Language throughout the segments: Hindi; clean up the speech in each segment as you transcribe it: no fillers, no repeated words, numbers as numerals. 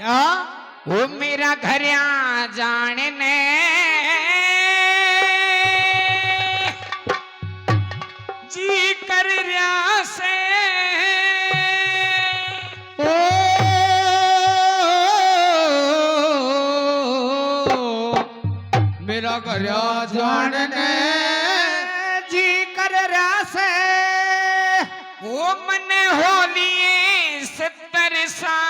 वो मेरा घर आ जाने जी कर रहा से ओ मेरा घर आ जाने जी कर रहा से वो मन होलिए 70 साल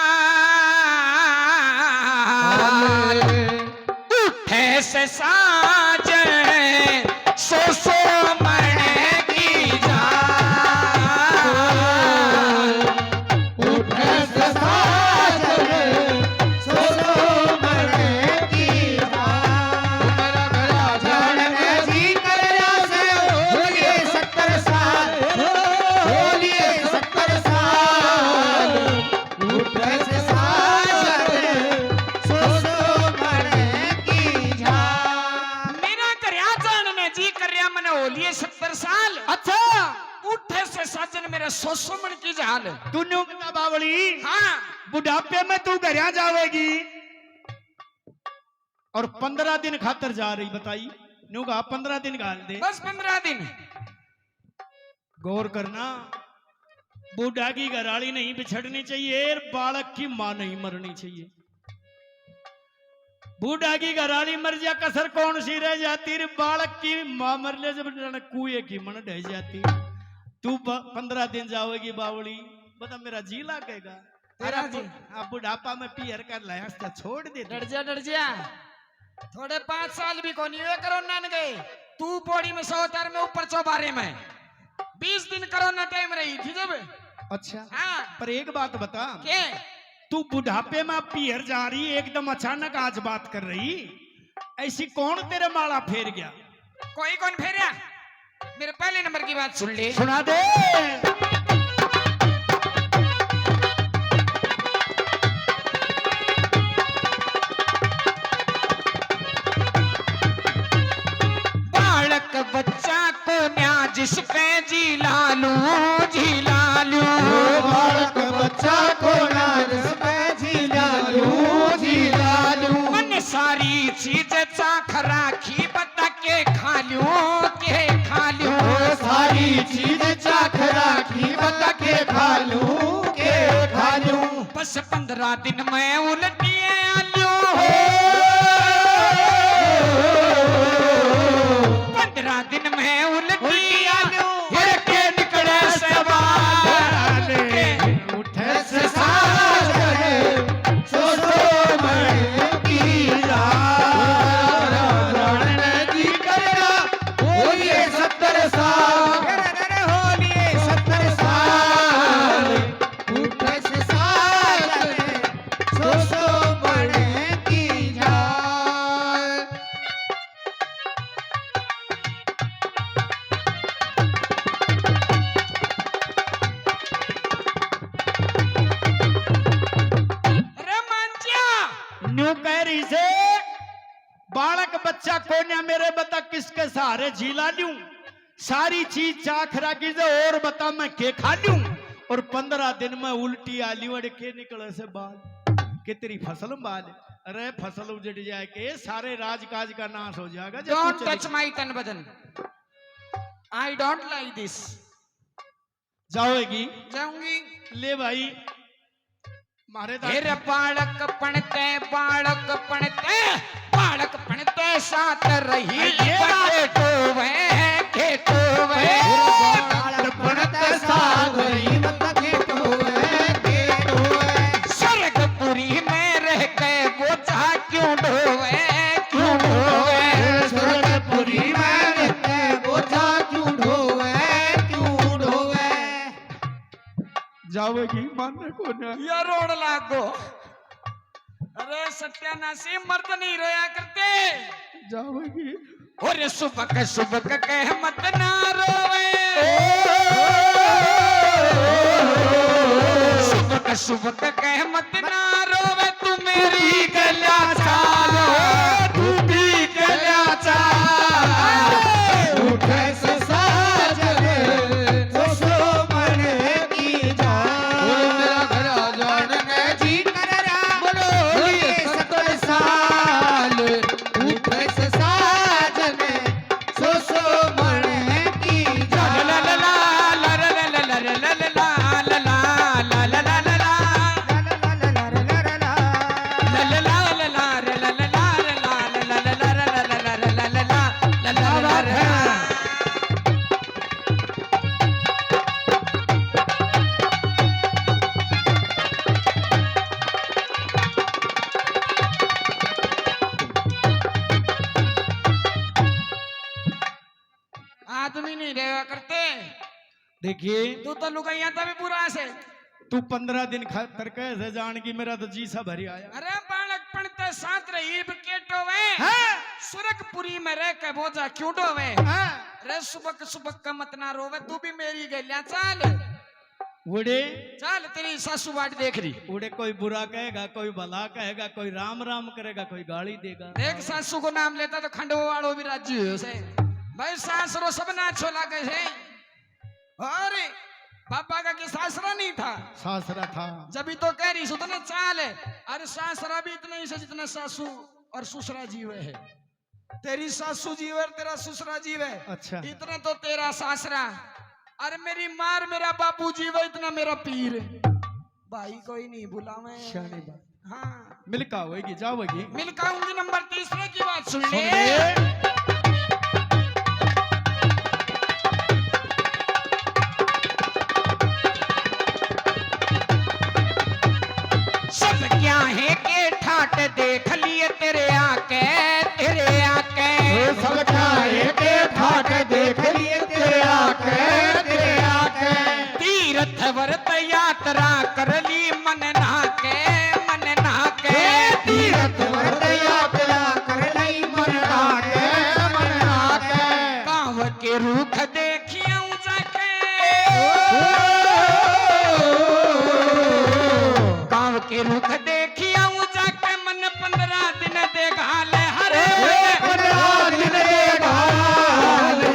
उठे से साज सो मरने की जान उठे से साज सो मरने की जान मेरा घर आ जाने जी कर रहा से होलिए 70 साल होलिए 70 साल उठे से साज सो मरने की जान मेरा करया जान में जी करया मन होलिए 70 साल अच्छा उठे से साजन मेरा 100 मन की जान तूने बता बावली हाँ बुढ़ापे में तू घर जावेगी और 15 दिन खातर जा रही बताई न्यू कहा 15 दिन गाल दे बस 15 दिन गौर करना बूढ़ा की घराली नहीं बिछड़नी चाहिए और बालक की मां नहीं मरनी चाहिए बूढ़ा की घराली मर जा कसर कौन सी रह जाती रे बालक की मां मर ले जब कुएं की मन ढह जाती तू 15 दिन जाओगी बावली बता मेरा जी लागेगा तेरा जी अब बुढ़ापा में पियर कर लाया छोड़ दे डर जा थोड़े 5 साल भी कोनी हुए कोरोना न गए तू पौड़ी में 100 में ऊपर चौबारे में 20 दिन कोरोना टाइम रही थी जब अच्छा हाँ पर एक बात बता के तू बुढ़ापे में पियर जा रही एकदम अचानक आज बात कर रही ऐसी कौन तेरे माला फेर गया कोई कौन फेरिया मेरे पहले नंबर की बात सुन ले सुना दे बालक बच्चा को न्या जिस पे जी लालू बालक बच्चा को नाज पे झिलालू मन सारी चीज चाख राखी बता के खा लूं सारी चीज चाख राखी बता के खा लूं बस 15 दिन में उल्टिए आलू 15 दिन में उल्टी आलू के निकले सवाल उठे से साज सो मरने की जान जी करना होलिए 70 साल होलिए 70 साल उठे से साज सो मरने की जान न्यू कह रही से बालक बच्चा कोन्या मेरे बता किसके सहारे झीला लूं सारी चीज चाख राखी से और बता मैं के खा लूं और 15 दिन में उल्टी आली वड़ के निकले से बाल के तेरी फसल बाल अरे फसल उजड़ जाए के सारे राजकाज का नाश हो जाएगा डोंट टच माय तन बदन आई डोंट लाइक दिस जाओगी जाऊंगी ले भाई मारे फिर बालक पणते साथ रही खेतोवे स्वर्गपुरी में रह के बोझा क्यों ढोवे स्वर्गपुरी में रहते बोझा क्यों ढोवे जाओगी मानने को ना ये रोड लागो अरे सत्यानाशी मर्द नहीं रोया करते जाओगी और सुबह कह मत ना रोवे सुबह कह मत ना रोवे तू मेरी गला चालो तू भी गला चाल उठे से साजन तो सो मरने की जान मेरा घर आ जाने जी कर रहा बोलो नहीं रहा करते। देखिए तू तो लुगाइया था भी बुरा से। तू 15 दिन खातर कैसे जान की मेरा तो जी सा भरी आया। अरे बालकपन ते साथ रही केटो वे हाँ? सुरखपुरी में रह के बोझा क्यों डोवे। हाँ? रे सुबक सुबक का मत ना रोवे, तू भी मेरी गलियां चाल उड़े चल, तेरी सासू बाट देख रही। उड़े कोई बुरा कहेगा, कोई भला कहेगा, कोई राम राम करेगा, कोई गाली देगा। देख सासू को नाम लेता तो खंडो वालों भी राजी हुए से। भाई सासरो सब ना अच्छो लागे से। अरे पापा का की सासरा नहीं था, सासरा था। जब भी तो कह रही सो तो ना चाल है। अरे सासरा भी इतना ही से जितना सासू और ससुरा जीव है। तेरी सासू जीव और तेरा ससुरा जीव है। अच्छा इतना तो तेरा सासरा। अरे मेरी मार मेरा बापू जीव है, इतना मेरा पीर। भाई कोई नहीं बुलावे। शानी बात। हाँ मिलका होगी, जाओगी। मिलकाऊंगी। नंबर 3 की बात सुन सुन ले। ले। सब क्या है के ठाट देख लिए तेरे आके, तेरे आके। सब खाए के ठाट देख लिए तेरे आके, तेरे आके। तीर्थ व्रत यात्रा कर ली मन नाके, मन नाके। तीर्थ व्रत यात्रा कर ली मन नाके, मन नाके। गाँव के रूख देखियो जाके, गाँव के रुख देखिया जाके मन 15 दिन देखा ले। हरे 15 दिन देखा ले।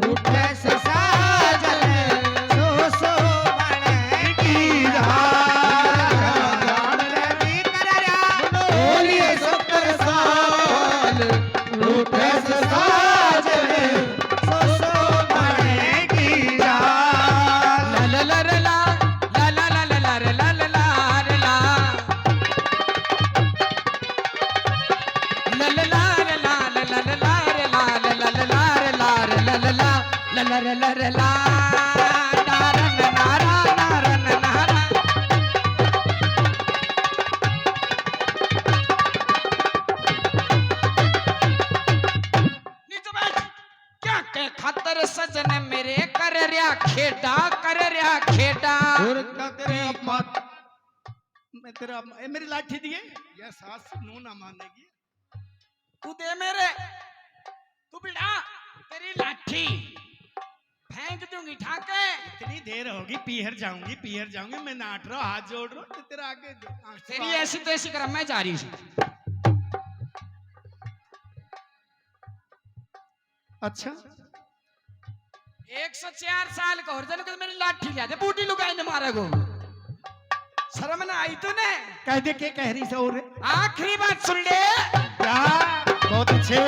उठे से साजल सो सो बने की जान लगी करया बोलिए 70 साल। उठे से साजल सो सो बने की जान। ला ला ला ला ला ला ला ला ला ला ला ला खातर सजन मेरे कर रहा खेडा, कर रहा खेडा। और क्या तेरे अपमान मैं तेरा ए, मेरी लाठी दिए या सास नू ना मानेगी। तू दे मेरे, तू बिड़ा तेरी लाठी फेंक दूंगी ठाके। इतनी देर होगी, पीहर जाऊंगी। मैं नाट रहा, हाथ जोड़ रहा हूँ तेरा आगे। तेरी ऐसी तैसी कर मैं जा रही हूँ। अच्छा 104 साल का और को मेरी लाठी लिया दे, बूटी लुगाई ने मारे गो। शर्म ना आई तूने? कह दे के कह रही से और आखिरी बात सुन ले। क्या बहुत अच्छे।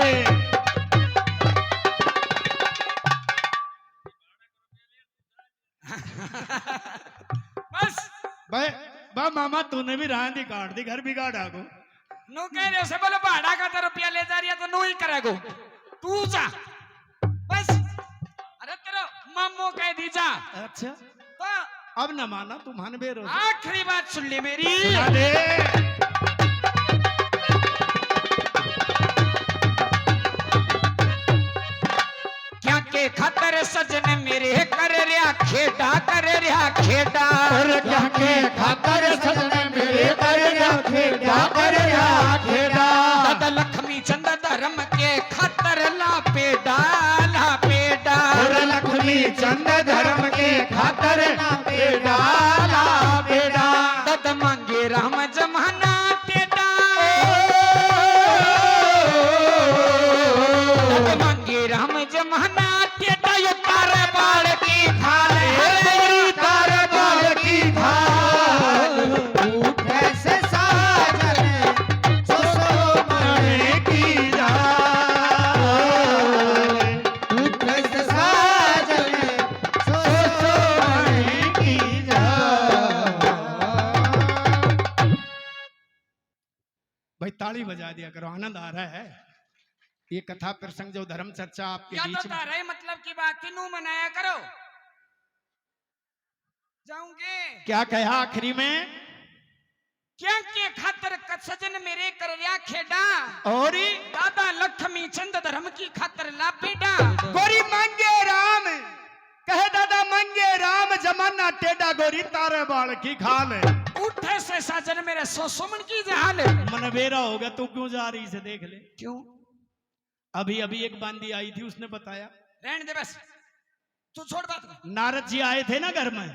बस बा मामा तूने भी रांदी काट दी, घर बिगाड़ आगो। नो कह रहे से बोलो भाड़ा का तो रुपया ले जा रही है तो नो ही करेगो। तू जा बस। अरे तेरा मामो कह दी जा। अच्छा तो अब न माना तुम मान बेरो। आखिरी बात सुन ले मेरी। सुना दे। क्या के खातर सजन मेरे कर रहा खेडा, कर रहा खेडा। और क्या के खातर सजन मेरे कर रहा खेडा, कर रहा खेडा। दादा लक्ष्मी चंद धर्म के खातर ला पेडा, ला पेडा। और लक्ष्मी चंद धर्म के खातर ला पेडा, ला पेडा। दद मांगे राम जमाना टेडा, दद मांगे राम जमाना टेडा। यो तार बाल की खाल है, तार बाल की खाल। उठे से साजन सो सो बने की जान। उठे से साजन सो सो बने की जान। भाई ताली बजा दिया करो, आनंद आ रहा है। ये कथा प्रसंग जो धर्म चर्चा आपके या तो बीच में तारे मतलब की बात ही नू मनाया करो। जाऊंगे क्या कहा आखिरी में? क्या के खातर सजन मेरे कर रहा खेडा। और दादा लक्ष्मी चंद धर्म की खातर ला पेडा। गोरी मांगे राम मांगे राम जमाना टेढ़ा गोरी तारे बाल की खाल है। उठे से साजन मेरे सुमन की जहाल। मनवेरा होगा तू क्यों जा रही से देख ले। क्यों? अभी अभी एक बांदी आई थी उसने बताया। रहने दे बस, तू छोड़ बात। नारद जी आए थे ना घर में,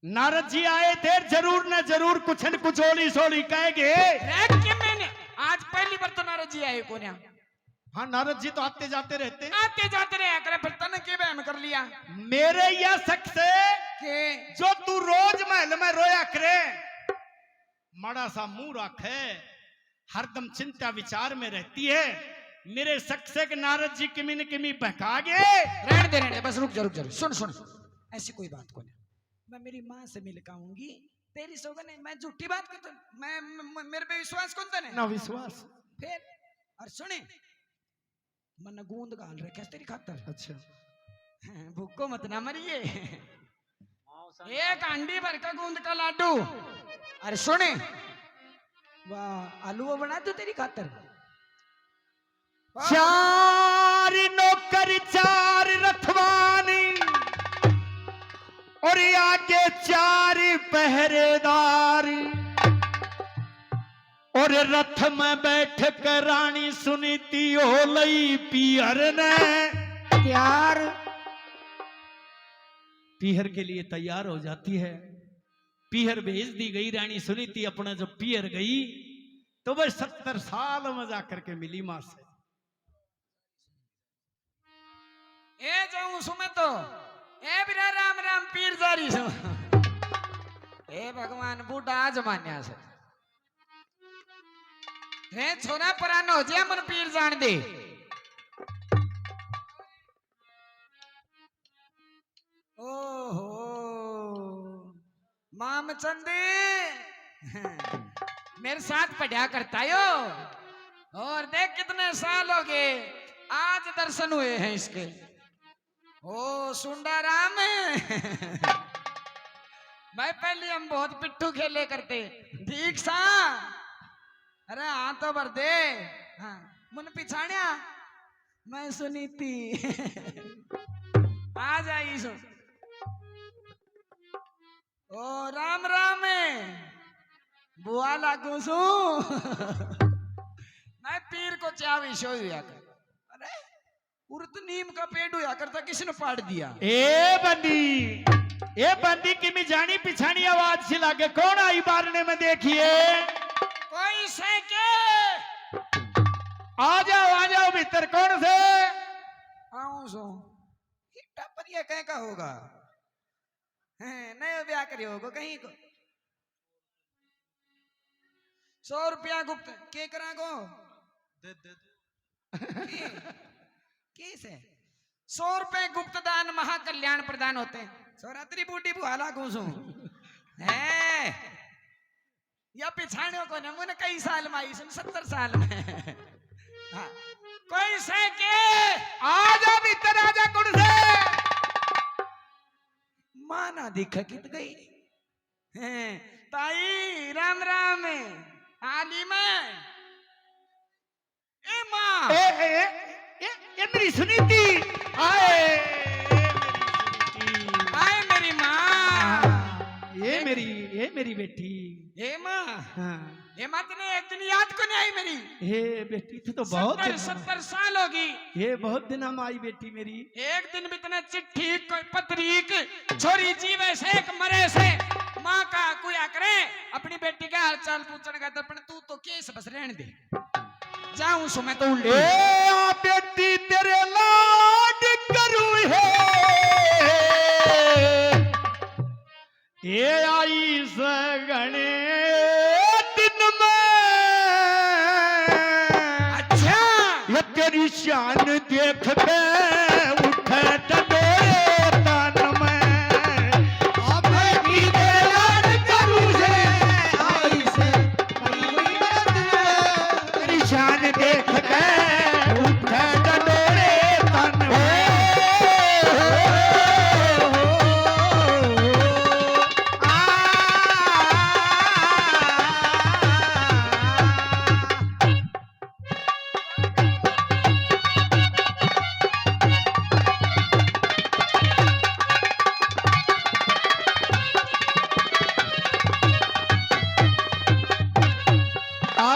नारद जी आए थे, जरूर न जरूर कुछ न कुछ ओली सोली कहेंगे। मैंने आज पहली बार तो नारद जी आए को। हाँ नारद जी तो आते जाते रहते, आते जाते रहे करे, फिर तने के बहम कर लिया मेरे यह शख्स के जो तू रोज महल में रोया करे, माड़ा सा मुंह रखे, हरदम चिंता विचार में रहती है। मेरे शख्स के नारद जी किमी न किमी बहका गए। रहने दे बस, रुक जा सुन सुन, ऐसी कोई बात को नहीं। मैं मेरी माँ से मिल काऊंगी, तेरी सौगन है, मैं झूठी बात करता मैं मेरे पे विश्वास कौन था ना विश्वास फिर। और सुने, मन गूंद गाल रखे तेरी खातर। अच्छा भूखो मत ना मरिए, एक अंडी भर का गूंद का लाडू। अरे सुने, वाह आलू वो बना दो तेरी खातर। चार नौकर चार रथवानी और आगे चार पहरेदार, और रथ में बैठ कर रानी सुनीति हो लई पीहर ने तैयार, पीहर के लिए तैयार हो जाती है। पीहर भेज दी गई रानी सुनीति अपना, जब पीहर गई तो वह 70 साल में जाकर के मिली मां से। ए जाऊं सुमे तो ए बिरा राम राम पीर जारी सो। ए भगवान बूढ़ा आज मान्या से रे छोरा परानो हो जे मन पीर जान दे। ओहो मामचंदी मेरे साथ पढ़ा करता यो, और देख कितने साल हो गए आज दर्शन हुए हैं इसके। ओ सुंडा राम भाई, पहले हम बहुत पिट्ठू खेले करते ठीक सा। अरे हाँ तो भर दे, हाँ मुन पिछाड़िया मैं सुनीति आ जाई सो। ओ राम राम बुआ लागू सू मैं पीर को चावी शो हुआ कर। अरे उर्द नीम का पेड़ हुआ करता, किसने पाड़ दिया? ए बंदी की मी जानी पिछानी आवाज सी लागे, कौन आई बारने में देखिए। कोई से के आ जाओ भीतर, कौन से? आऊं सो पर ये कहीं का होगा, नया ब्याह करी होगा कहीं को। 100 रुपया गुप्त के करा को दे कैसे 100 रुपए गुप्त दान महाकल्याण प्रदान होते हैं। सौरात्रि बूटी बुहाला घूसू है या पिछाड़ियों को न मुझे कई साल में आई, 70 साल में। हाँ कोई से के आजा भीतर, आजा कौन से? माना दिखा कित गई ताई राम राम आली में। ए माँ ये मेरी सुनीति आए, आए मेरी माँ, ये मेरी बेटी। ए माँ, हाँ। ए माँ तने एक दिन याद को नहीं आई मेरी? हे बेटी तू तो बहुत 70 साल होगी। ये बहुत दिन हम आई बेटी मेरी। एक दिन भी तने चिट्ठी कोई पत्रिक छोरी जीवे से एक मरे से माँ का कुया करे अपनी बेटी का हाल चाल पूछने का, पर तू तो केस बस रहने दे। जाऊं सो मैं तो उल्टी। ए बेटी तेरे लाड करूं है, ये आई सगणे दिन में। अच्छा ये तेरी शान देख के उठे डडोरे तन में। अब बेटी तेरे लाड करूं है, आई से तेरी शान देख के उठे डडोरे तन में।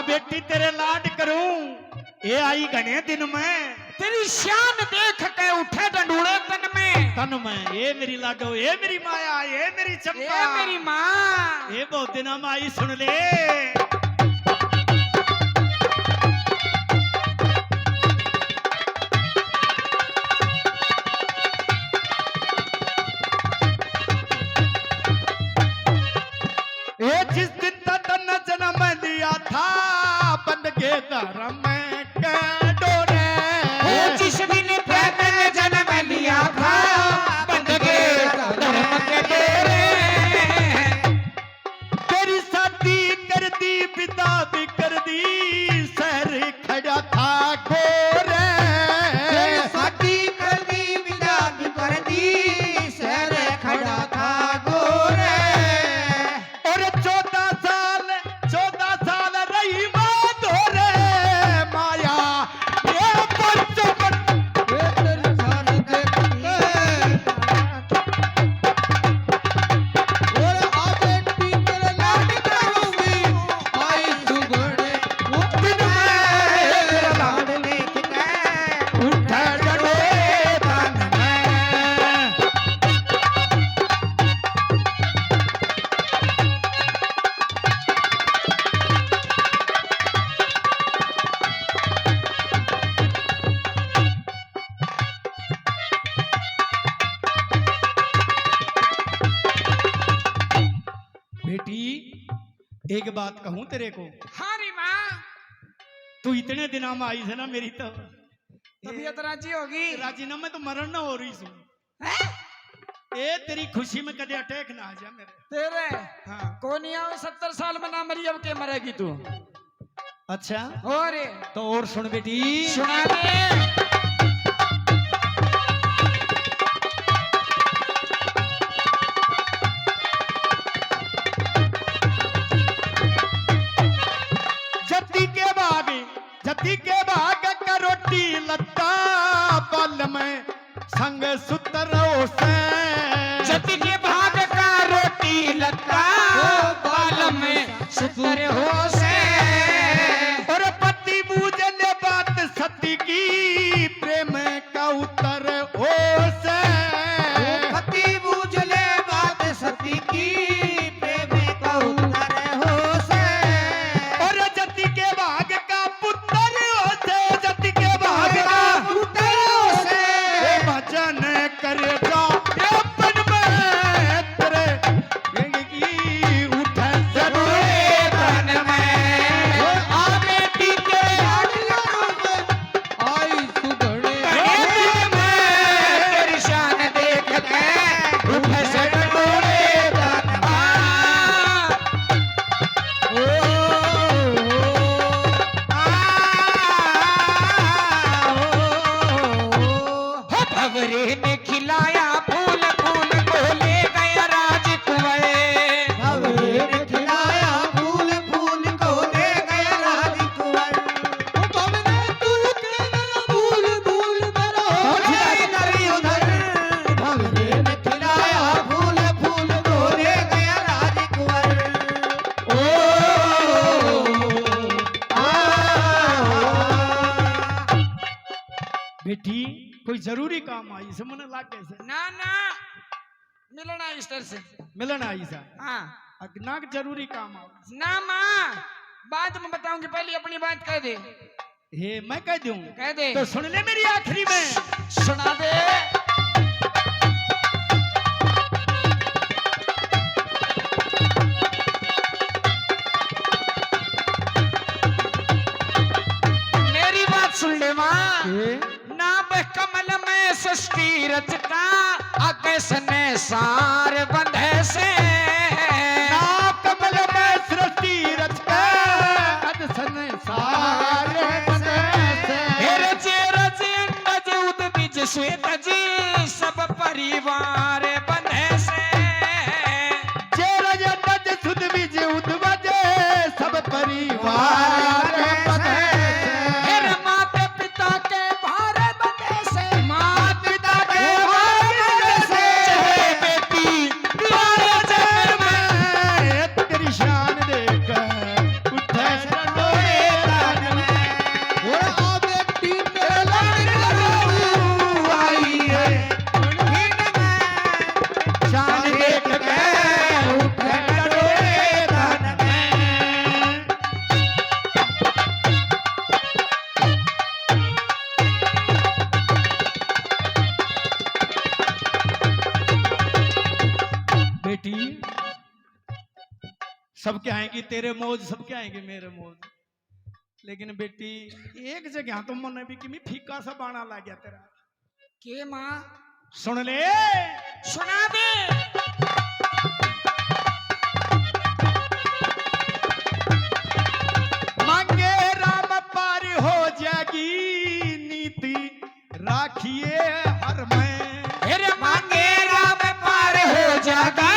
बेटी तेरे लाड करूं, ये आई घने दिन में। तेरी शान देख के उठे डंडूड़े तन में ये मेरी लाडो, ये मेरी माया, ये मेरी चंपा, ये मेरी माँ, ये बहुत दिन में आई, सुन ले। ये जिस दिन तन जन्म लिया था बंद के धर्म के डोरे, जिस दिन तन जन्म लिया था बंद के धर्म के डोरे, तेरी शादी कर दी, विदा भी कर दी, शहर खड़ा था गोरे। तेरी शादी कर दी, विदा भी कर दी, शहर खड़ा था गोरे। और 14 साल रही माँ धोरे माया, ये बचपन ये तेरी शान देख के और आ बेटी तेरे लाड करूंगी, आई सुगड़े वो दिन में तेरा लाड लेके उठा डोरे तन में। बेटी एक बात कहूं तेरे को, हरी माँ, तू इतने दिनों में आई है ना, मेरी तो तबीयत राजी होगी। राजीनामे तो मरण ना हो रही सू। हैं? ए तेरी खुशी में कदे अटैक ना आ जा मेरे। तेरे हाँ कोनी आओ 70 साल में ना मरी, अब के मरेगी तू। अच्छा, और तो और सुन बेटी, सुना दे। जति के भाग का रोटी लत्ता बल में संग सुतरो से, जति के भाग का रोटी लत्ता बाल में सुतर हो से, और पति बूझले बात सती की, प्रेम का उतर हो से। पति बूझले बात सती की, प्रेम का उतर हो से। और जति के भाग का पुत्र हो से, जति के भाग का पुत्र हो से। भजन करे जा अपन में तेरे की उठ जरूर तन में आ बेटी के लाड करूंगी, आई सुगड़े तेरी शान देख के उठ से डोले तन में। हो भवरे ने खिलाया फूल फूल को ले गया राजकुंवर। भवरे ने खिलाया फूल फूल को ले गया राजकुंवर। ओ भवरे तू के फूल फूल बरो इधर उधर। भवरे ने खिलाया फूल फूल को ले गया राजकुंवर। बेटी कोई जरूरी काम आई से, मन लाग कैसे ना ना मिलना इस्टर से। मिलन आई सा, हाँ ना जरूरी काम आओ। ना माँ, बाद में बताऊंगी, पहले अपनी बात कह दे। हे मैं कह दूं, कह दे तो सुन ले मेरी आखिरी में। सुना दे। मेरी बात सुन ले माँ, नाम कमल में सृष्टि रचता, आगे सने सार बंधे से। नाम कमल में सृष्टि रचता, अद संसार बंधे से। हे रचे रचे अंडज उद बीज श्वेत जी, सब परिवार बंधे से। जे रज नज सुध बीज उद्वजे, सब परिवार बंधे से। फिर माता पिता के भार बंधे से, माता पिता के भार बंधे से। चाहे बेटी द्वार जन्म में। तेरी शान देख उठे आएगी तेरे मौज, सबके आएंगे मेरे मौज। लेकिन बेटी एक जगह तो मन भी कि फीका सा बाणा ला गया तेरा। के माँ सुन ले, सुना दे। मांगे राम पार हो जाएगी नीति राखिए हर में। फिर मांगे राम पार हो जाएगा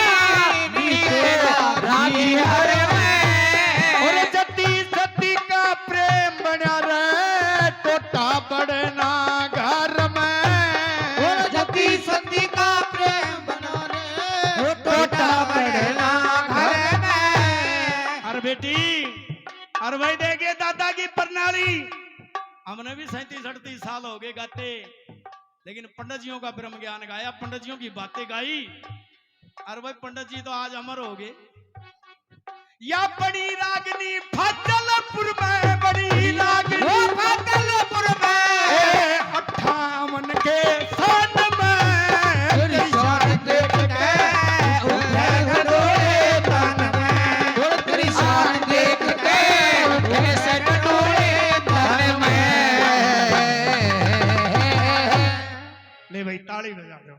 राखी हर में। और जति सती का प्रेम बना रहे टोटा पड़ना घर में। और जति सती का प्रेम बना रे टोटा पड़ना घर में। अरे बेटी, अरे भाई देखे दादा की प्रणाली, हमने भी 37-38 साल हो गए गाते, लेकिन पंडित जियों का ब्रह्म ज्ञान गाया, पंडित जियों की बातें गाई। अरे भाई पंडित जी तो आज अमर हो गए। या बड़ी रागनी फजलपुर में, बड़ी रागनी फजलपुर में 58 के सन में। तेरी शान देख के उठे घडोले तन में। तेरी शान देख के उठे से घडोले तन में। ले भाई ताली बजा दो।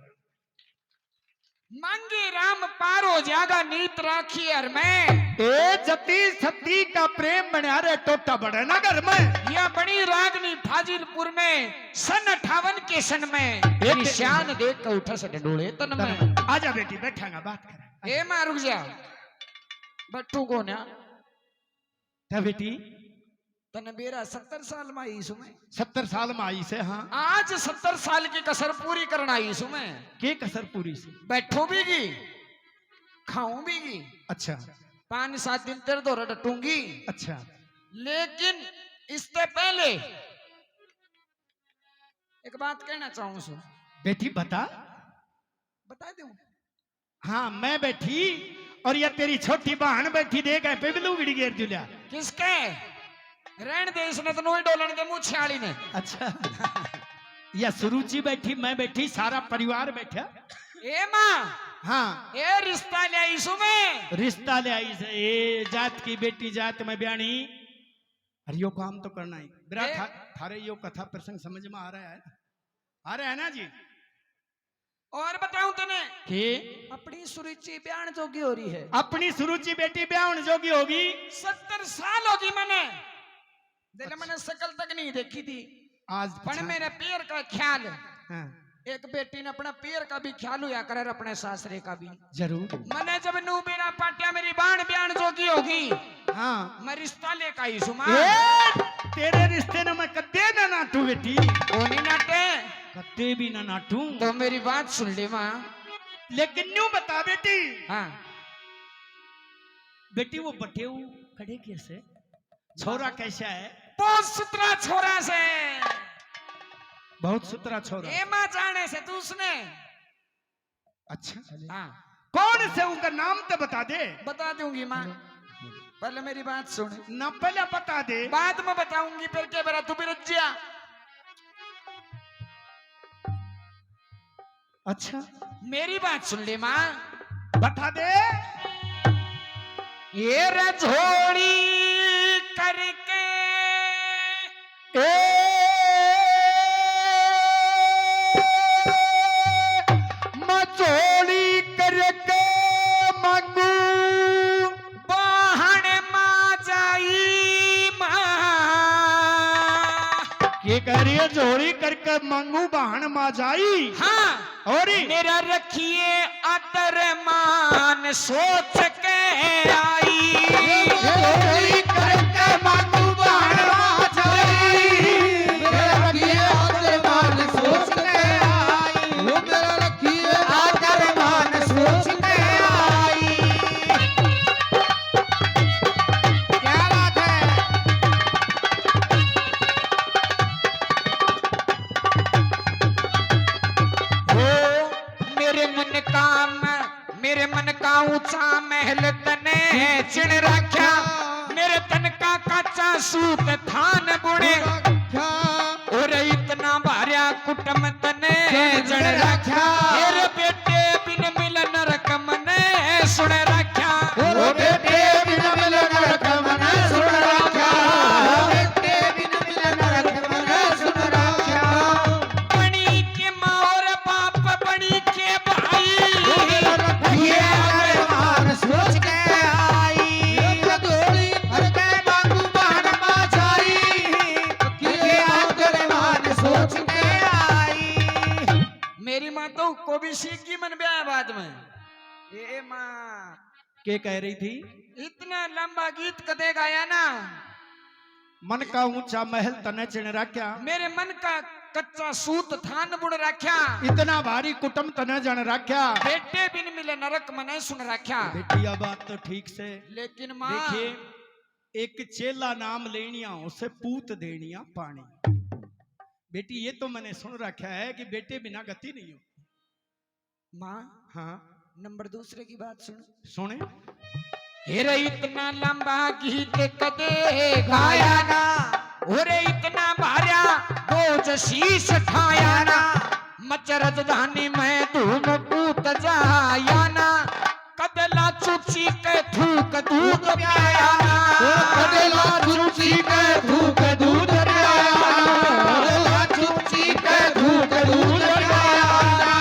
मांगे राम पार हो जाएगा नीत राखी हर में। ए जति सती का प्रेम बना रे टोटा बड़े ना घर में। यह बड़ी रागनी फाजिलपुर में सन 58 के सन में तेरी शान देख कर उठा से डोले तन में। आजा बेटी बैठांगा बात करें। ए मां रुक जा, बट्टू को ना था बेटी तने बेरा 70 साल में आई सुमे। 70 साल में आई से। हाँ आज 70 साल की कसर पूरी करना आई सुमे। के कसर पूरी से? बैठो भी गी, खाऊं भी गी, अच्छा 5-7 दिन तेरे दौरा डटूंगी। अच्छा, लेकिन इससे पहले एक बात कहना चाहूं सु। बेटी बता दूं? हाँ मैं बैठी और ये तेरी छोटी बहन बैठी देख पे बिलू बिड़ी गेर जुलिया। किसके रहन दे, इसने तो नोई डोलन के मुंह छाली ने। अच्छा या सुरुचि बैठी, मैं बैठी, सारा परिवार बैठा। ए मां, हाँ ए रिश्ता ले आई सु में। रिश्ता ले आई से। ए जात की बेटी जात में ब्याणी। अरे यो काम तो करना ही बिरा था, थारे यो कथा प्रसंग समझ में आ रहा है? आ रहा है ना जी? और बताऊं तने कि अपनी सुरुचि ब्यान जोगी हो रही है। अपनी सुरुचि बेटी ब्याहन जोगी होगी। 70 साल होगी मैंने दिल मैंने शकल तक नहीं देखी थी। आज पर मेरे पैर का ख्याल, हाँ एक बेटी ने अपना पैर का भी ख्याल हुआ कर, अपने सासरे का भी। जरूर। मैंने जब नू बेरा पाटिया मेरी बाण ब्यान जोगी होगी, हाँ मैं रिश्ता लेकर आई सुमा। तेरे रिश्ते ने मैं कद्दे ना नाटू बेटी, ओनी नाटे कद्दे भी ना नाटू। तो मेरी बात सुन ले माँ। लेकिन न्यू बता बेटी, हाँ बेटी वो बटेऊ खड़े कैसे, छोरा कैसा है? बहुत सुथरा छोरा से। बहुत सुथरा छोरा। ए माँ जाने से तू उसने। अच्छा हाँ कौन से, उनका नाम तो बता दे। बता दूंगी माँ, पहले मेरी बात सुन। ना पहले बता दे। बाद में बताऊंगी, फिर क्या बेरा तू भी रच जा। अच्छा मेरी बात सुन ले माँ, बता दे। ये रझोड़ी करके मचोड़ी करके मांगू बहन माँ जाई माँ। ये कह रही है झोड़ी करके मांगू बहन माँ जाई। हाँ और मेरा रखिए आदर मान सोच के आई। झोली करके मांगू बहन माँ जाई। मेरा रखिए आदर मान सोच के आई। वो मेरा रखिए आदर मान सोच के आई। क्या बात है? मेरे मन का ऊंचा महल तने चिण रखा। मेरे तन का कच्चा सूत थान बुने और इतना भार्या कुटुम तने जड़ रखा। मेरे बेटे बिन मिलन रकम ने सुन रखा। बेटे बिन मिलन ए माँ, के कह रही थी? इतना लंबा गीत कदे गाया ना, मन का ऊंचा महल तने चिण रख्या, मेरे मन का कच्चा सूत थान बुड़ रख्या, इतना भारी कुटुंब तने जन रख्या, बेटे बिन मिले नरक मने सुन रख्या। बेटिया बात तो ठीक से, लेकिन माँ देखिए एक चेला नाम लेनिया उसे पूत देनिया पानी। बेटी ये तो मैंने सुन रखा है कि बेटे बिना गति नहीं हो। माँ, हाँ नंबर दूसरे की बात सुन। सुने, हेरे इतना लंबा गीत कदे गाया ना, ओरे इतना भार्या बोझ शीश ठाया ना, मचरज धानी में धूम पूत जाया ना, कदला चुची के थूक दूध प्याया ना, कदला चुची के थूक दूध प्याया ना, कदला चुची के थूक दूध प्याया ना।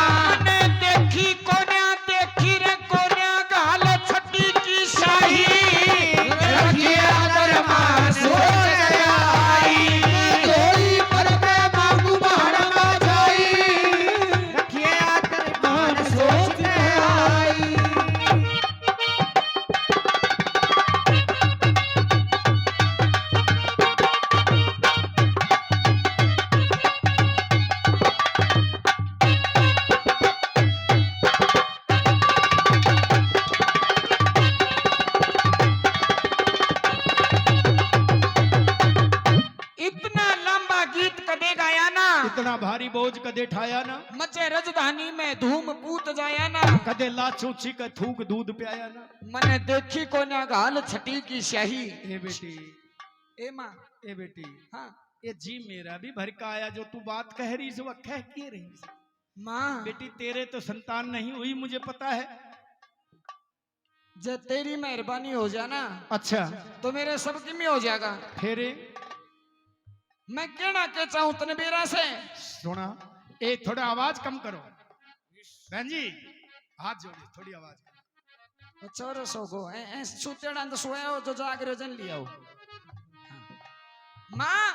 ने देखी कोन्या, देखी रे कोन्या गाल छठी की शाही, रखिए आदर मान सोच आई, जोड़ी करके मांगू महारमा जाई, रखिए आदर मान सोच आई। इतना लंबा गीत कदे गाया ना, इतना भारी बोझ कदे ठाया ना, मचे रजधानी में धूम पूत जाया ना, कदे लाचूची का थूक दूध प्याया ना। मने देखी कोन्या गाल छठी की शाही। ए बेटी, ए माँ, ए बेटी, हाँ ये जी मेरा भी भर का आया जो तू बात कह रही सो कह के रही से। माँ, बेटी तेरे तो संतान नहीं हुई मुझे पता है। जब तेरी मेहरबानी हो जाना अच्छा तो मेरे सबकी में हो जाएगा। फिर मैं कहना के चाहूं तने बेरा से, सुना, ए थोड़ा आवाज कम करो बहन जी, हाथ जोड़े थोड़ी आवाज करो। चौरो सो को सुतेड़ा तो सोया हो जो जागरे जन लिया हो। माँ,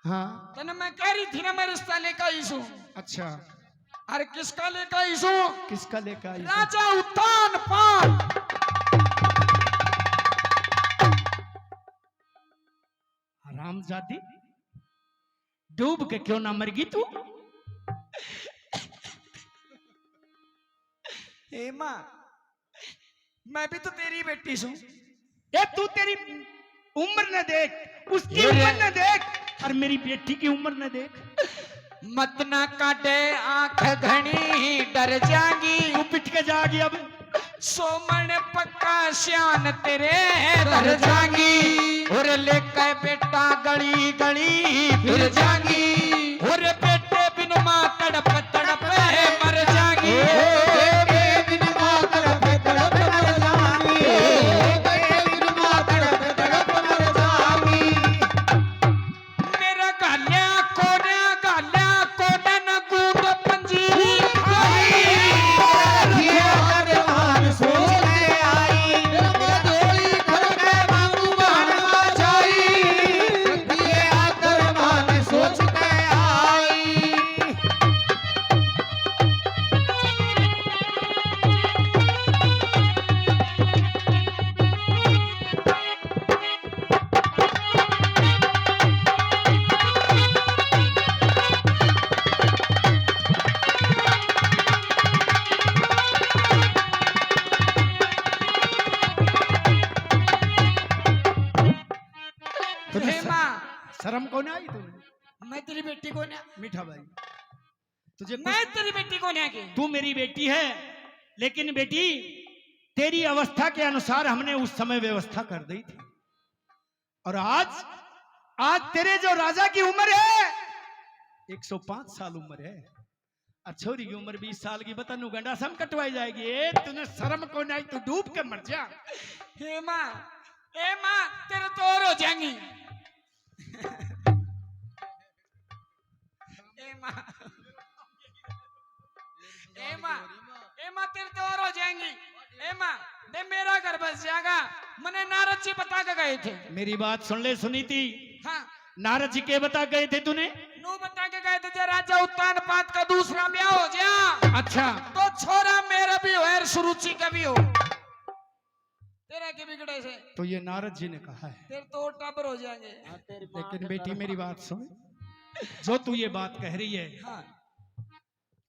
हाँ तने मैं कह रही थी ना मैं रिश्ता लेकर आई सू। अच्छा, अरे किसका लेकर आई सू? किसका लेकर आई? राजा उत्तान पान। हरामजादी, डूब के क्यों ना मर गई तू? ए माँ, मैं भी तो तेरी बेटी सू। ए तू तेरी उम्र न देख, उसकी ये उम्र न देख, और मेरी बेटी की उम्र न देख। मत ना काटे आंख घनी डर जागी, तू पिट के जागी अब। सोमन पक्का श्यान तेरे डर जागी, और लेकर बेटा गली गली फिर जागी, और बेटे बिन माँ तड़प तड़प मर जागी। बेटे बिन माँ तड़प तड़प मर जागी, बेटे बिन माँ तड़प तड़प मर जागी। मेरा गाल्या कोने न गूंद पंजीरी खाई, रखिए आदर मान सोच आई, जोड़ी करके मांगू महारमा जाई, रखिए आदर मान सोच आई। तुझे हे माँ, शर्म कौन आई तुम्हें? मैं तेरी बेटी को ना, मीठा भाई, तुझे मैं तेरी बेटी को ना के। तू मेरी बेटी है, लेकिन बेटी तेरी अवस्था के अनुसार हमने उस समय व्यवस्था कर दी थी, और आज तेरे जो राजा की उम्र है 105 साल उम्र है, और छोरी की उम्र 20 साल की, बता गंडा सम कटवाई जाएगी। ए तूने शर्म कौन आई? तू डूब के मर जा। हे माँ, ए माँ, तेरे तो और हो जाएंगी। ए माँ, ए माँ, ए माँ, तेरे तो और हो जाएंगी। ए माँ, दे मेरा घर बस जाएगा। मने नारद जी बता के गए थे। मेरी बात सुन ले सुनीति, हाँ, नारद जी के बता गए थे तूने? नू बता के गए तो जरा राजा उत्तान पात का दूसरा ब्याह हो गया अच्छा तो छोरा मेरा भी हो और सुरुचि का भी हो। तेरा के बिगड़े से तो ये नारद जी ने कहा है, तेरे तो टबर हो जाएंगे। लेकिन बेटी मेरी बात सुन, जो तू ये बात कह रही है, हाँ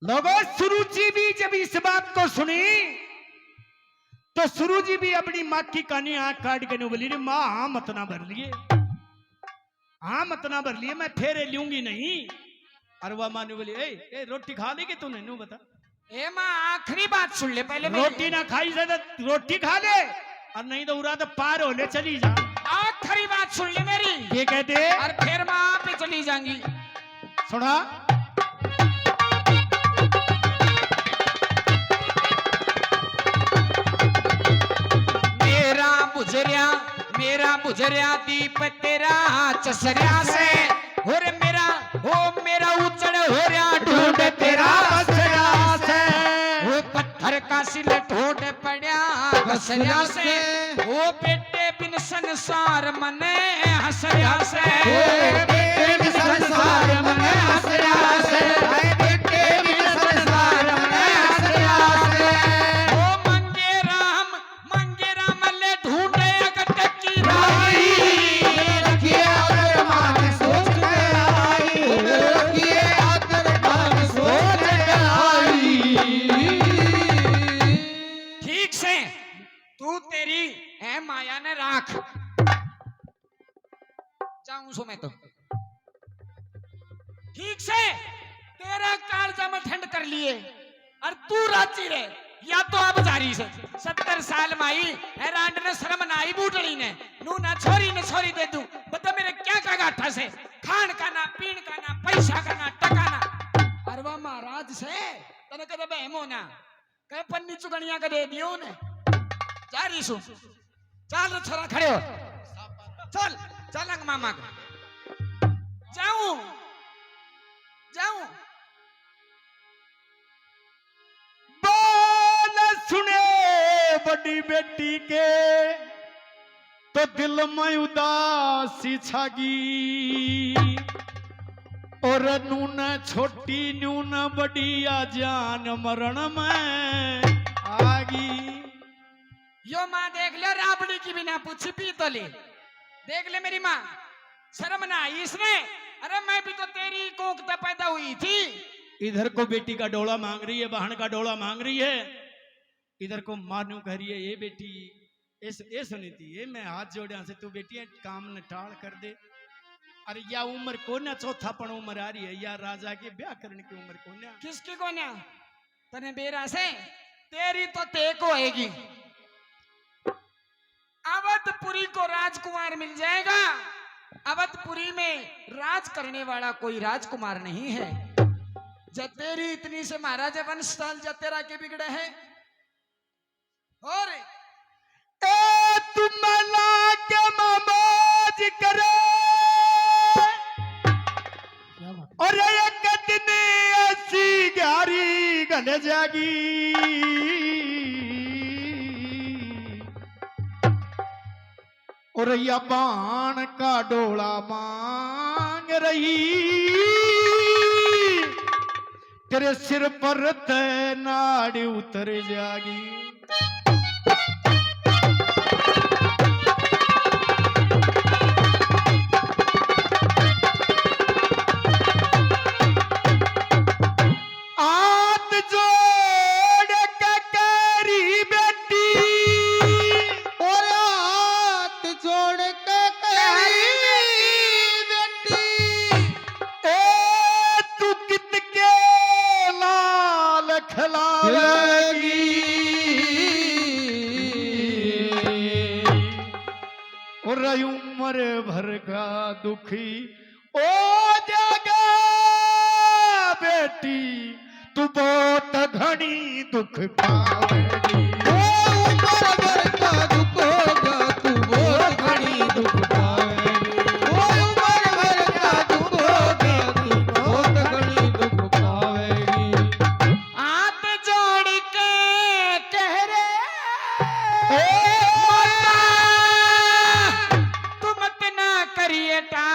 लोगों सुरुचि भी जब इस बात को सुनी तो सुरुचि भी अपनी माँ की कानी आंख काट के नहीं बोली, माँ हाँ मत ना भर लिए, हाँ मत ना भर लिए, मैं फेरे लूंगी नहीं। और वह माँ ने बोली, ए रोटी खा लेगी तूने? नू बता। ए माँ आखिरी बात सुन ले पहले रोटी ना खाई से तो रोटी खा ले, और नहीं तो उरा तो पार हो ले चली जा। आखिरी बात सुन ले मेरी, ये कहते और फिर माँ पे चली जाएंगी। सुना मेरा बुझरिया दीप तेरा चसरिया से और मेरा उचड़ हो रहा ढूंढ तेरा बसरा से, वो पत्थर का सिल ठोड़ पड़ा घसरिया से, वो बेटे बिन संसार मने हसरिया से, बेटे बिन संसार मने हसरिया से, बेटे बिन संसार मने हसरिया से। वो मंगे राम ले ढूंढे अगट की राही, रखिए अगर मान सोच के आई, रखिए अगर मान सोच के आई। ठीक से तू तेरी है माया ने राख जाऊं सो मैं तो ठीक से तेरा कालजा में ठंड कर लिए और तू रांची रहे या तो अब जारी से 70 साल माई है रांड ने शर्म ना आई बूटड़ी ने नू ना छोरी दे दूं बता मेरे क्या का गाठा से खान का ना पीन का ना पैसा का ना टका ना और वह महाराज से तने कदे बहमो ना कहे पन्नी चुगनिया का दे दियो ने जारी सु चल रे छोरा खड़े हो चल चलंग मामा को जाऊं बोल सुने बड़ी बेटी के तो दिल में उदासी छागी, और नून छोटी नून बड़िया जान मरण में आगी। यो माँ देख ले राबड़ी की बिना पूछी पी तो ले देख ले मेरी माँ शर्म ना आई इसने। अरे मैं भी तो तेरी कोख से पैदा हुई थी। इधर को बेटी का डोला मांग रही है, बहन का डोला मांग रही है, इधर को मानू कह रही है ये बेटी ये सुनी थी ये मैं हाथ जोड़े से तू बेटी काम न टाल कर दे। अरे या उम्र को ना चौथापन उम्र आ रही है, या राजा के ब्याह करने की उम्र को ना। किसकी को ना तने बेरा से तेरी तो ते को होएगी। अवधपुरी को राजकुमार मिल जाएगा। अवधपुरी में राज करने वाला कोई राजकुमार नहीं है। जब तेरी इतनी से महाराजा वंश साल जब तेरा के बिगड़े हैं और तुम ला के ममोज करे और एक दिन ऐसी ग्यारी गल जागी, और या बाण का डोला मांग रही, तेरे सिर पर नाड़ उतर जागी। हाथ जोड़ के करी बेटी, और हाथ जोड़ के करी बेटी, तू कित के लाल खिलावेगी, और उम्र भर का दुखी ओ जागा बेटी, तू बहुत घनी दुख पावेगी। उम्र भर का दुख होगा तू बहुत घनी दुख पावेगी। उम्र भर का दुख होगा तू बहुत घनी दुख पावेगी। हाथ जोड़ के कह रे तुम मत ना करिए टा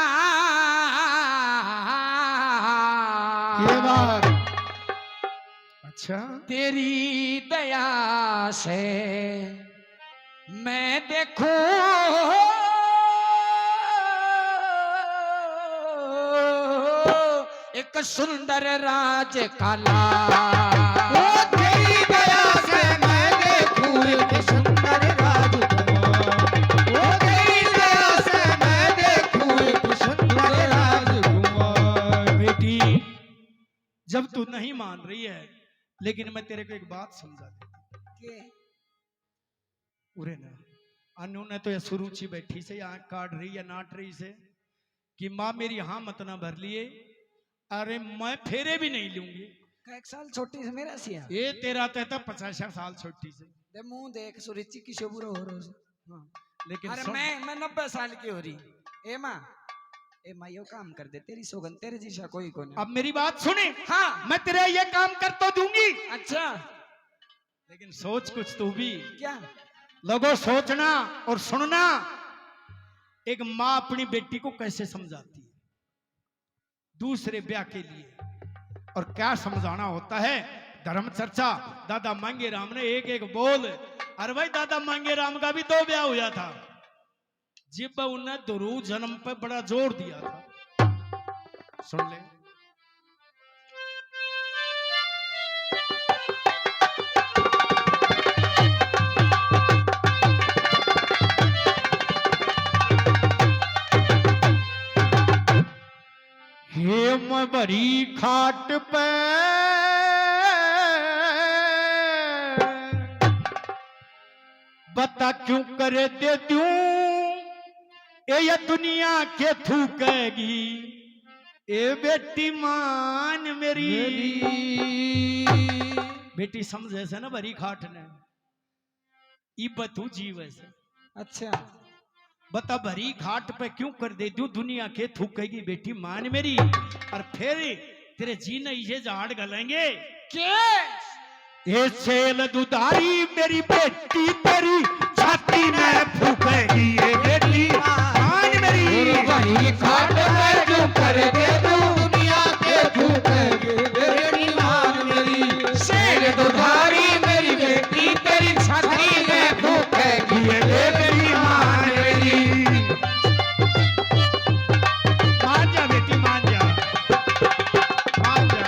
तेरी दया से मैं देखूं एक सुंदर राज काला। ओ तेरी दया से मैं देखूं एक सुंदर राजकुमार। ओ तेरी दया से मैं देखूं एक सुंदर राजकुमार। बेटी जब तू नहीं मान रही है, लेकिन मैं तेरे को एक बात समझा दे। उरे ना अनु ने तो ये सुरुचि बैठी से आंख काट रही है नाट रही से कि माँ मेरी हाँ मत ना भर लिए। अरे मैं फेरे भी नहीं लूंगी। एक साल छोटी से मेरा सिया ये तेरा तहता 50 साल छोटी से दे मुंह देख सुरुचि की शोभुरो हो रोज। हाँ, लेकिन अरे सुन, मैं 90 साल की हो रही। ए माँ यो काम कर दे, तेरी सौगन तेरे जैसा कोई को नहीं। अब मेरी बात सुने। हाँ मैं तेरा ये काम कर तो दूंगी, अच्छा लेकिन सोच कुछ तू भी। क्या? लोगों सोचना और सुनना, एक माँ अपनी बेटी को कैसे समझाती है दूसरे ब्याह के लिए, और क्या समझाना होता है। धर्म चर्चा दादा मांगे राम ने एक एक बोल। अरे भाई दादा मांगे राम का भी 2 ब्याह हुआ था, जब उन्हें दुरू जन्म पे बड़ा जोर दिया था। सुन ले। हेम भरी खाट पे बता क्यों करे दे दूं ये दुनिया के थूकेगी ए बेटी मान मेरी। बेटी समझे से ना भरी खाट ने इबतू जीव से। अच्छा बता भरी घाट पे क्यों कर दे दूं दुनिया के थूकेगी बेटी मान मेरी, और फिर तेरे जीने ये झाड़ गलेंगे। क्या? ये सेल दुधारी मेरी बेटी तेरी छाती में फूकेगी ये बेटी मान मेरी। वही खाट में क्यों कर दे दूं दुनिया के थूकेगी बेटी मान मेरी। शेर दुधारी मेरी बेटी तेरी छाती में फूकेगी ये बेटी मान मेरी। मान जा बेटी मान जा, मान जा।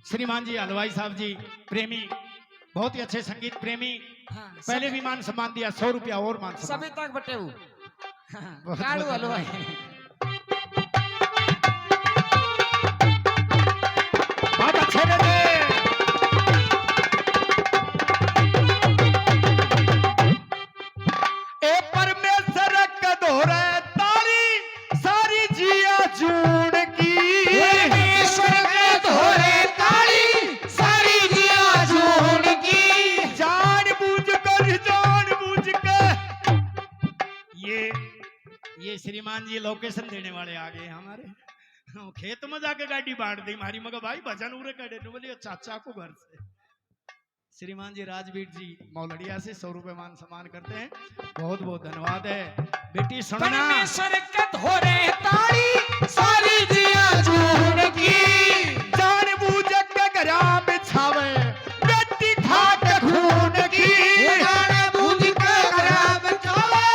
श्रीमान जी हलवाई साहब जी प्रेमी, बहुत ही अच्छे संगीत प्रेमी। हाँ, पहले भी मान सम्मान दिया, 100 रुपया और मान सम्मान। सभी तक बटे हूँ। बहुत कालू बहुत हलवाई। बहुत अच्छे लगे। ए परमेश्वर कदोरे तारी सारी जिया जून की। परमेश्वर के धोरे ताली सारी जिया जून की। जान बूझ कर ये श्रीमान जी लोकेशन देने वाले आ गए हमारे। हाँ, खेत में जाके गाड़ी बांट दी मारी मगर भाई भजन उरे करे तो बोलिए चाचा को घर से। श्रीमान जी राजवीर जी मौलड़िया से 100 रुपए मान सम्मान करते हैं, बहुत बहुत धन्यवाद है। बेटी सुनना। परमेश्वर के धोरे ताली सारी जिया जून की। जान बूझ के गरा बिछावे बेटी खाट खून की। जाने बूझ के गरा बचावे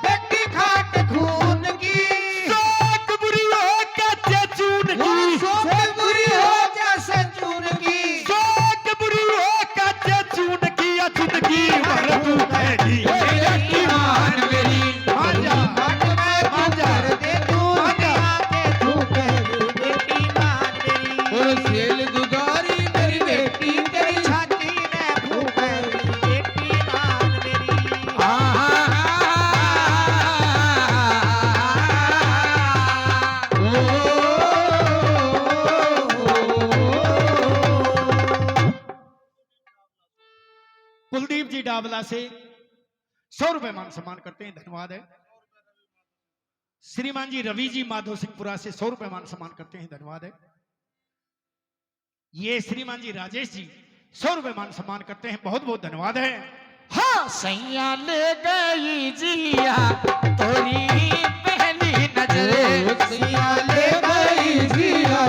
बेटी खाट खून की। शोक बुरी हो के चून की। शोक बुरी हो जैसे चून की। शोक बुरी हो के चून की अचुन की भर तू कहेगी बेटी मान मेरी। मान जा, खाट में मान जा। कर दे तू दुनिया के थूकेगी बेटी मान मेरी। और सेल दुधारी मेरी बेटी तेरी छाती में फूकेगी बेटी मान मेरी। कुलदीप जी डाबला से 100 रुपए मान सम्मान करते हैं, धन्यवाद है। श्रीमान जी रवि जी माधो सिंहपुरा से 100 रुपए मान सम्मान करते हैं, धन्यवाद है। ये श्रीमान जी राजेश जी 100 रुपए मान सम्मान करते हैं, बहुत बहुत धन्यवाद है। हाँ सैया ले गई जिया तोरी पहली नजर नजर सिया ले गई जिया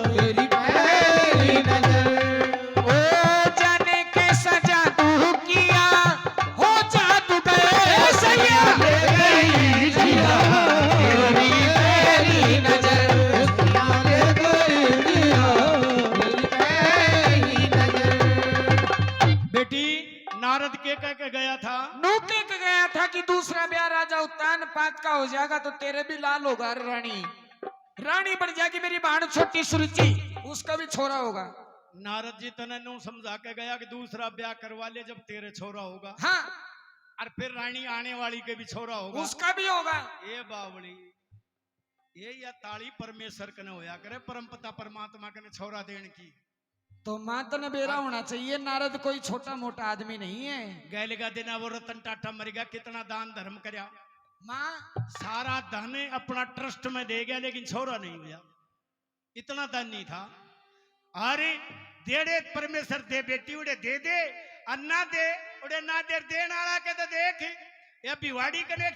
तेरी पहली नजर ओ जाने के सजा तू किया हो जादू गए सैया ले गई जिया तेरी पहली नजर सिया ले गई जिया तेरी पहली नजर बेटी नारद के कह के गया था नूके के गया था कि दूसरा ब्याह राजा उत्तान पात का हो जाएगा तो तेरे भी लाल होगा रानी रानी बन जाएगी मेरी बहन छोटी सुरुचि उसका भी छोरा होगा नारद जी तने नु समझा के गया कि दूसरा ब्याह करवा ले जब तेरे छोरा होगा हाँ और फिर रानी आने वाली के भी छोरा होगा उसका भी होगा ये बावली ये या ताली परमेश्वर कने होया करे परमपिता परमात्मा कने छोरा देने की तो माँ तो ने बेरा होना चाहिए नारद कोई छोटा मोटा आदमी नहीं है गैल का दिन वो रतन टाटा मर गया कितना दान धर्म करया माँ सारा धन अपना ट्रस्ट में दे गया लेकिन छोरा नहीं हुआ इतना धन नहीं था अरे देड़े परमेश्वर दे बेटी उड़े दे अन्ना दे उड़े ना दे देने वाला के तो देख ये भिवाड़ी कने